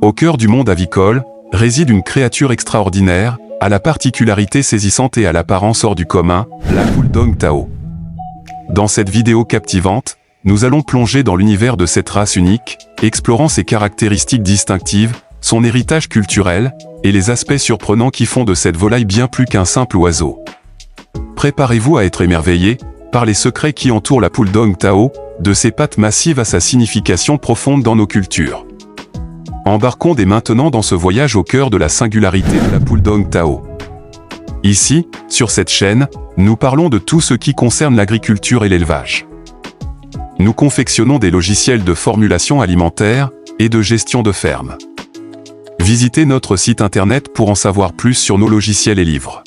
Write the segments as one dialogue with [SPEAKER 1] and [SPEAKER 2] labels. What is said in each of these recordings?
[SPEAKER 1] Au cœur du monde avicole, réside une créature extraordinaire, à la particularité saisissante et à l'apparence hors du commun, la poule Dong Tao. Dans cette vidéo captivante, nous allons plonger dans l'univers de cette race unique, explorant ses caractéristiques distinctives, son héritage culturel, et les aspects surprenants qui font de cette volaille bien plus qu'un simple oiseau. Préparez-vous à être émerveillé par les secrets qui entourent la poule Dong Tao, de ses pattes massives à sa signification profonde dans nos cultures. Embarquons dès maintenant dans ce voyage au cœur de la singularité de la poule Dong Tao. Ici, sur cette chaîne, nous parlons de tout ce qui concerne l'agriculture et l'élevage. Nous confectionnons des logiciels de formulation alimentaire et de gestion de ferme. Visitez notre site internet pour en savoir plus sur nos logiciels et livres.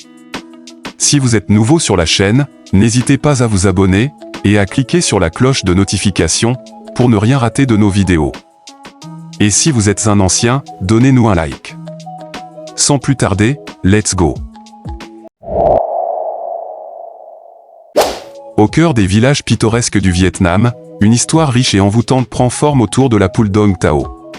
[SPEAKER 1] Si vous êtes nouveau sur la chaîne, n'hésitez pas à vous abonner et à cliquer sur la cloche de notification pour ne rien rater de nos vidéos. Et si vous êtes un ancien, donnez-nous un like. Sans plus tarder, let's go! Au cœur des villages pittoresques du Vietnam, une histoire riche et envoûtante prend forme autour de la poule Dong Tao.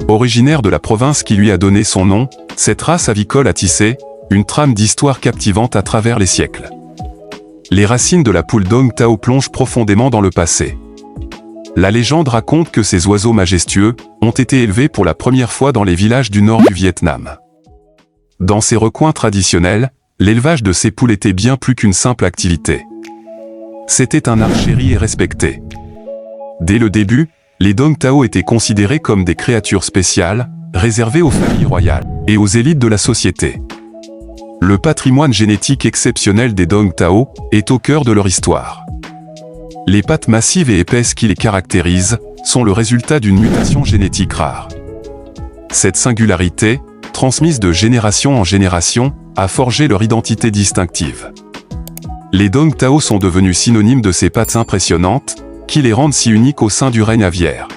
[SPEAKER 1] Originaire de la province qui lui a donné son nom, cette race avicole a tissé une trame d'histoire captivante à travers les siècles. Les racines de la poule Dong Tao plongent profondément dans le passé. La légende raconte que ces oiseaux majestueux ont été élevés pour la première fois dans les villages du nord du Vietnam. Dans ces recoins traditionnels, l'élevage de ces poules était bien plus qu'une simple activité. C'était un art chéri et respecté. Dès le début, les Dong Tao étaient considérés comme des créatures spéciales, réservées aux familles royales et aux élites de la société. Le patrimoine génétique exceptionnel des Dong Tao est au cœur de leur histoire. Les pattes massives et épaisses qui les caractérisent sont le résultat d'une mutation génétique rare. Cette singularité, transmise de génération en génération, a forgé leur identité distinctive. Les Dong Tao sont devenus synonymes de ces pattes impressionnantes, qui les rendent si uniques au sein du règne aviaire.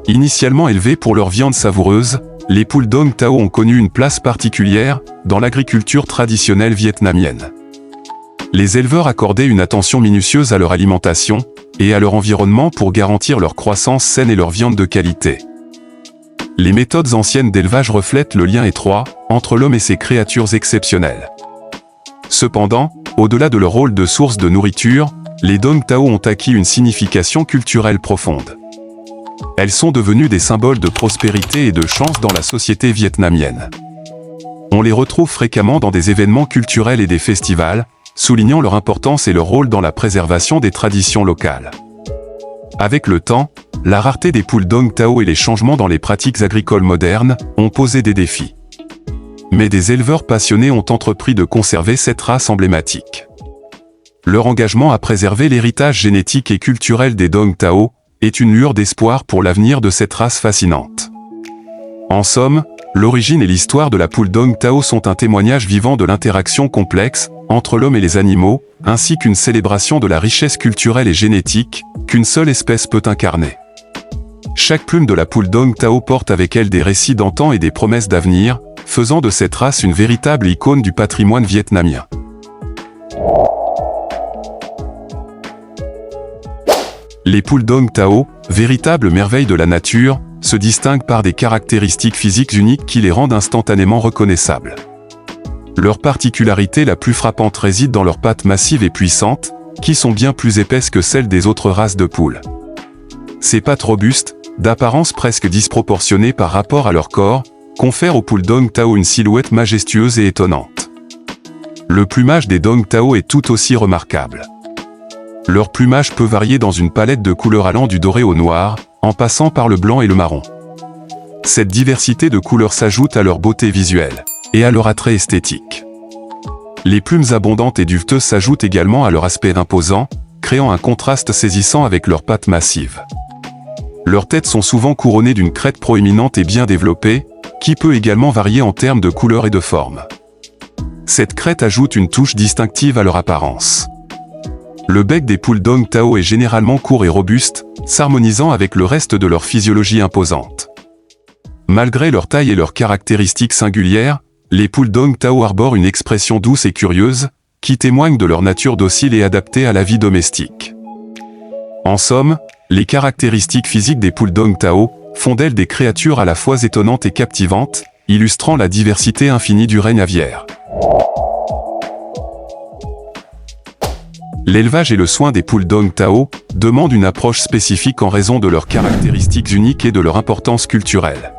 [SPEAKER 1] Initialement élevées pour leur viande savoureuse, les poules Dong Tao ont connu une place particulière dans l'agriculture traditionnelle vietnamienne. Les éleveurs accordaient une attention minutieuse à leur alimentation et à leur environnement pour garantir leur croissance saine et leur viande de qualité. Les méthodes anciennes d'élevage reflètent le lien étroit entre l'homme et ces créatures exceptionnelles. Cependant, au-delà de leur rôle de source de nourriture, les Dong Tao ont acquis une signification culturelle profonde. Elles sont devenues des symboles de prospérité et de chance dans la société vietnamienne. On les retrouve fréquemment dans des événements culturels et des festivals, soulignant leur importance et leur rôle dans la préservation des traditions locales. Avec le temps, la rareté des poules Dong Tao et les changements dans les pratiques agricoles modernes ont posé des défis. Mais des éleveurs passionnés ont entrepris de conserver cette race emblématique. Leur engagement à préserver l'héritage génétique et culturel des Dong Tao est une lueur d'espoir pour l'avenir de cette race fascinante. En somme, l'origine et l'histoire de la poule Dong Tao sont un témoignage vivant de l'interaction complexe entre l'homme et les animaux, ainsi qu'une célébration de la richesse culturelle et génétique qu'une seule espèce peut incarner. Chaque plume de la poule Dong Tao porte avec elle des récits d'antan et des promesses d'avenir, faisant de cette race une véritable icône du patrimoine vietnamien. Les poules Dong Tao, véritables merveilles de la nature, se distinguent par des caractéristiques physiques uniques qui les rendent instantanément reconnaissables. Leur particularité la plus frappante réside dans leurs pattes massives et puissantes, qui sont bien plus épaisses que celles des autres races de poules. Ces pattes robustes, d'apparence presque disproportionnée par rapport à leur corps, confèrent aux poules Dong Tao une silhouette majestueuse et étonnante. Le plumage des Dong Tao est tout aussi remarquable. Leur plumage peut varier dans une palette de couleurs allant du doré au noir, en passant par le blanc et le marron. Cette diversité de couleurs s'ajoute à leur beauté visuelle et à leur attrait esthétique. Les plumes abondantes et duveteuses s'ajoutent également à leur aspect imposant, créant un contraste saisissant avec leurs pattes massives. Leurs têtes sont souvent couronnées d'une crête proéminente et bien développée, qui peut également varier en termes de couleur et de forme. Cette crête ajoute une touche distinctive à leur apparence. Le bec des poules Dong Tao est généralement court et robuste, s'harmonisant avec le reste de leur physiologie imposante. Malgré leur taille et leurs caractéristiques singulières, les poules Dong Tao arborent une expression douce et curieuse, qui témoigne de leur nature docile et adaptée à la vie domestique. En somme, les caractéristiques physiques des poules Dong Tao font d'elles des créatures à la fois étonnantes et captivantes, illustrant la diversité infinie du règne aviaire. L'élevage et le soin des poules Dongtao demandent une approche spécifique en raison de leurs caractéristiques uniques et de leur importance culturelle.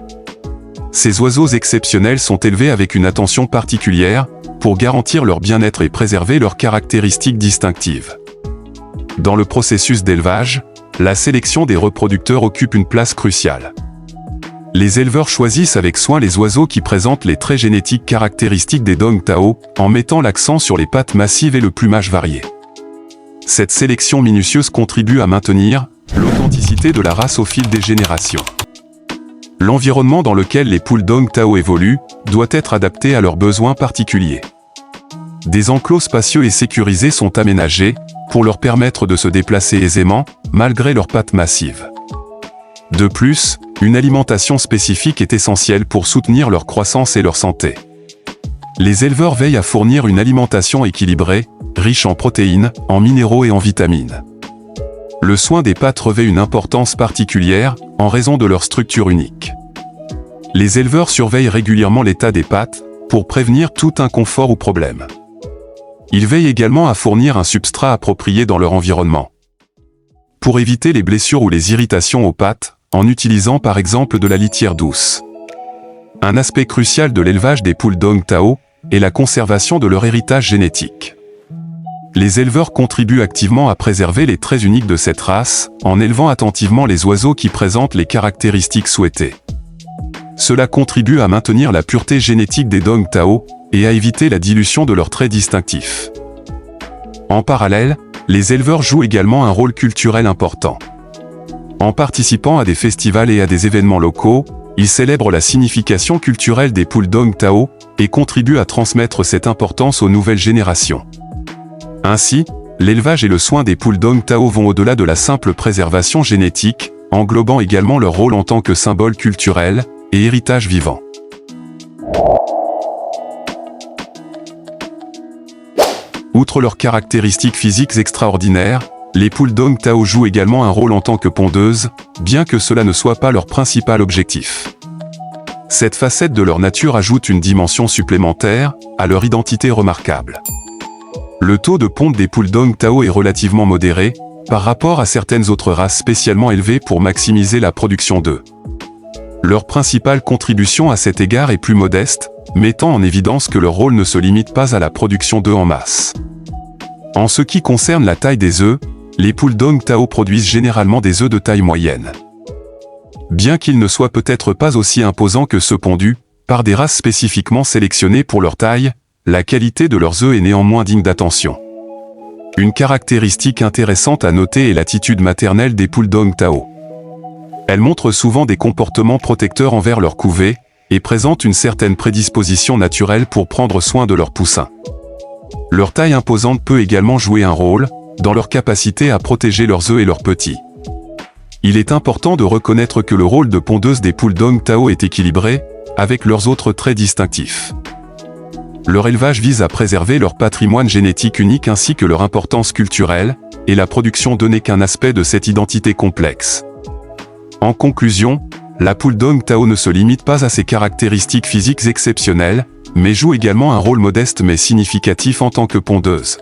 [SPEAKER 1] Ces oiseaux exceptionnels sont élevés avec une attention particulière pour garantir leur bien-être et préserver leurs caractéristiques distinctives. Dans le processus d'élevage, la sélection des reproducteurs occupe une place cruciale. Les éleveurs choisissent avec soin les oiseaux qui présentent les traits génétiques caractéristiques des Dongtao, en mettant l'accent sur les pattes massives et le plumage varié. Cette sélection minutieuse contribue à maintenir l'authenticité de la race au fil des générations. L'environnement dans lequel les poules Dongtao évoluent doit être adapté à leurs besoins particuliers. Des enclos spacieux et sécurisés sont aménagés pour leur permettre de se déplacer aisément, malgré leurs pattes massives. De plus, une alimentation spécifique est essentielle pour soutenir leur croissance et leur santé. Les éleveurs veillent à fournir une alimentation équilibrée, riche en protéines, en minéraux et en vitamines. Le soin des pattes revêt une importance particulière, en raison de leur structure unique. Les éleveurs surveillent régulièrement l'état des pattes, pour prévenir tout inconfort ou problème. Ils veillent également à fournir un substrat approprié dans leur environnement. Pour éviter les blessures ou les irritations aux pattes, en utilisant par exemple de la litière douce. Un aspect crucial de l'élevage des poules Dongtao est la conservation de leur héritage génétique. Les éleveurs contribuent activement à préserver les traits uniques de cette race, en élevant attentivement les oiseaux qui présentent les caractéristiques souhaitées. Cela contribue à maintenir la pureté génétique des Dongtao et à éviter la dilution de leurs traits distinctifs. En parallèle, les éleveurs jouent également un rôle culturel important. En participant à des festivals et à des événements locaux, ils célèbrent la signification culturelle des poules Dongtao et contribuent à transmettre cette importance aux nouvelles générations. Ainsi, l'élevage et le soin des poules Dongtao vont au-delà de la simple préservation génétique, englobant également leur rôle en tant que symbole culturel et héritage vivant. Outre leurs caractéristiques physiques extraordinaires, les poules Dongtao jouent également un rôle en tant que pondeuses, bien que cela ne soit pas leur principal objectif. Cette facette de leur nature ajoute une dimension supplémentaire à leur identité remarquable. Le taux de ponte des poules Dongtao est relativement modéré, par rapport à certaines autres races spécialement élevées pour maximiser la production d'œufs. Leur principale contribution à cet égard est plus modeste, mettant en évidence que leur rôle ne se limite pas à la production d'œufs en masse. En ce qui concerne la taille des œufs, les poules Dongtao produisent généralement des œufs de taille moyenne. Bien qu'ils ne soient peut-être pas aussi imposants que ceux pondus, par des races spécifiquement sélectionnées pour leur taille, la qualité de leurs œufs est néanmoins digne d'attention. Une caractéristique intéressante à noter est l'attitude maternelle des poules Dongtao. Elles montrent souvent des comportements protecteurs envers leur couvée, et présentent une certaine prédisposition naturelle pour prendre soin de leurs poussins. Leur taille imposante peut également jouer un rôle, dans leur capacité à protéger leurs œufs et leurs petits. Il est important de reconnaître que le rôle de pondeuse des poules Dongtao est équilibré, avec leurs autres traits distinctifs. Leur élevage vise à préserver leur patrimoine génétique unique ainsi que leur importance culturelle, et la production d'œufs n'est qu'un aspect de cette identité complexe. En conclusion, la poule Dongtao ne se limite pas à ses caractéristiques physiques exceptionnelles, mais joue également un rôle modeste mais significatif en tant que pondeuse.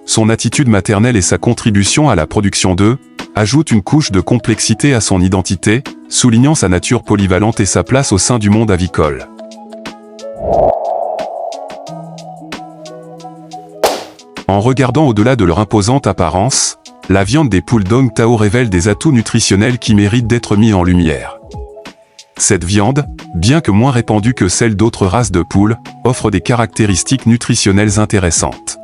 [SPEAKER 1] Son attitude maternelle et sa contribution à la production d'œufs ajoutent une couche de complexité à son identité, soulignant sa nature polyvalente et sa place au sein du monde avicole. En regardant au-delà de leur imposante apparence, la viande des poules Dongtao révèle des atouts nutritionnels qui méritent d'être mis en lumière. Cette viande, bien que moins répandue que celle d'autres races de poules, offre des caractéristiques nutritionnelles intéressantes.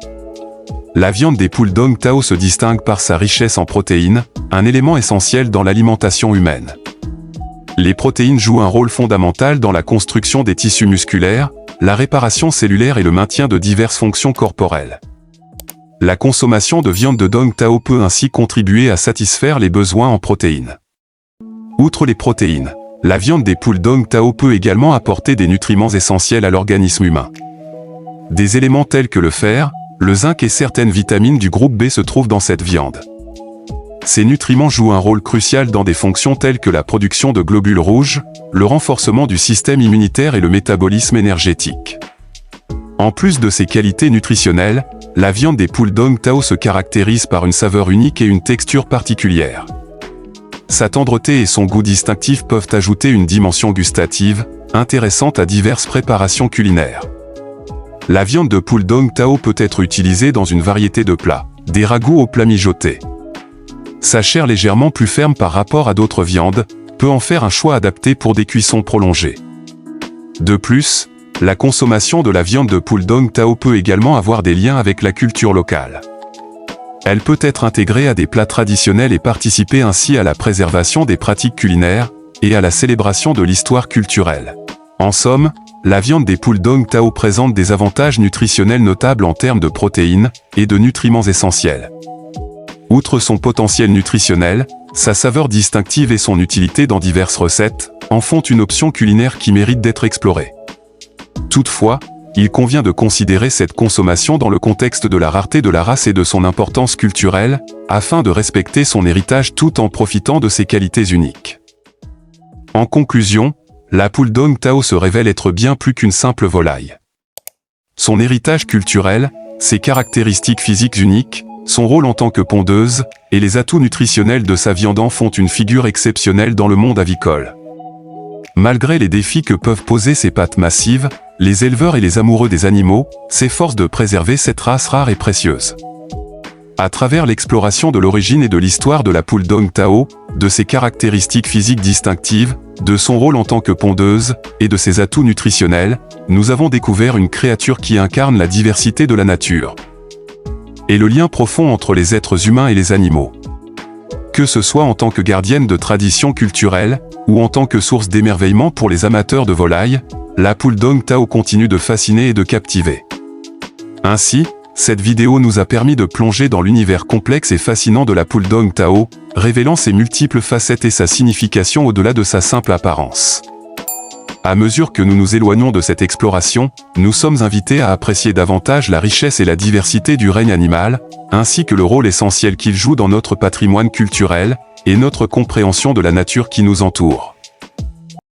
[SPEAKER 1] La viande des poules Dongtao se distingue par sa richesse en protéines, un élément essentiel dans l'alimentation humaine. Les protéines jouent un rôle fondamental dans la construction des tissus musculaires, la réparation cellulaire et le maintien de diverses fonctions corporelles. La consommation de viande de Dongtao peut ainsi contribuer à satisfaire les besoins en protéines. Outre les protéines, la viande des poules Dongtao peut également apporter des nutriments essentiels à l'organisme humain. Des éléments tels que le fer, le zinc et certaines vitamines du groupe B se trouvent dans cette viande. Ces nutriments jouent un rôle crucial dans des fonctions telles que la production de globules rouges, le renforcement du système immunitaire et le métabolisme énergétique. En plus de ses qualités nutritionnelles, la viande des poules Dong Tao se caractérise par une saveur unique et une texture particulière. Sa tendreté et son goût distinctif peuvent ajouter une dimension gustative, intéressante à diverses préparations culinaires. La viande de poule Dong Tao peut être utilisée dans une variété de plats, des ragoûts aux plats mijotés. Sa chair légèrement plus ferme par rapport à d'autres viandes, peut en faire un choix adapté pour des cuissons prolongées. De plus, la consommation de la viande de poule Dong Tao peut également avoir des liens avec la culture locale. Elle peut être intégrée à des plats traditionnels et participer ainsi à la préservation des pratiques culinaires et à la célébration de l'histoire culturelle. En somme, la viande des poules Dong Tao présente des avantages nutritionnels notables en termes de protéines et de nutriments essentiels. Outre son potentiel nutritionnel, sa saveur distinctive et son utilité dans diverses recettes en font une option culinaire qui mérite d'être explorée. Toutefois, il convient de considérer cette consommation dans le contexte de la rareté de la race et de son importance culturelle, afin de respecter son héritage tout en profitant de ses qualités uniques. En conclusion, la poule Dong Tao se révèle être bien plus qu'une simple volaille. Son héritage culturel, ses caractéristiques physiques uniques, son rôle en tant que pondeuse, et les atouts nutritionnels de sa viande en font une figure exceptionnelle dans le monde avicole. Malgré les défis que peuvent poser ces pattes massives, les éleveurs et les amoureux des animaux s'efforcent de préserver cette race rare et précieuse. À travers l'exploration de l'origine et de l'histoire de la poule Dong Tao, de ses caractéristiques physiques distinctives, de son rôle en tant que pondeuse, et de ses atouts nutritionnels, nous avons découvert une créature qui incarne la diversité de la nature. Et le lien profond entre les êtres humains et les animaux. Que ce soit en tant que gardienne de traditions culturelles, ou en tant que source d'émerveillement pour les amateurs de volailles, la poule Dong Tao continue de fasciner et de captiver. Ainsi, cette vidéo nous a permis de plonger dans l'univers complexe et fascinant de la poule Dong Tao, révélant ses multiples facettes et sa signification au-delà de sa simple apparence. À mesure que nous nous éloignons de cette exploration, nous sommes invités à apprécier davantage la richesse et la diversité du règne animal, ainsi que le rôle essentiel qu'il joue dans notre patrimoine culturel et notre compréhension de la nature qui nous entoure.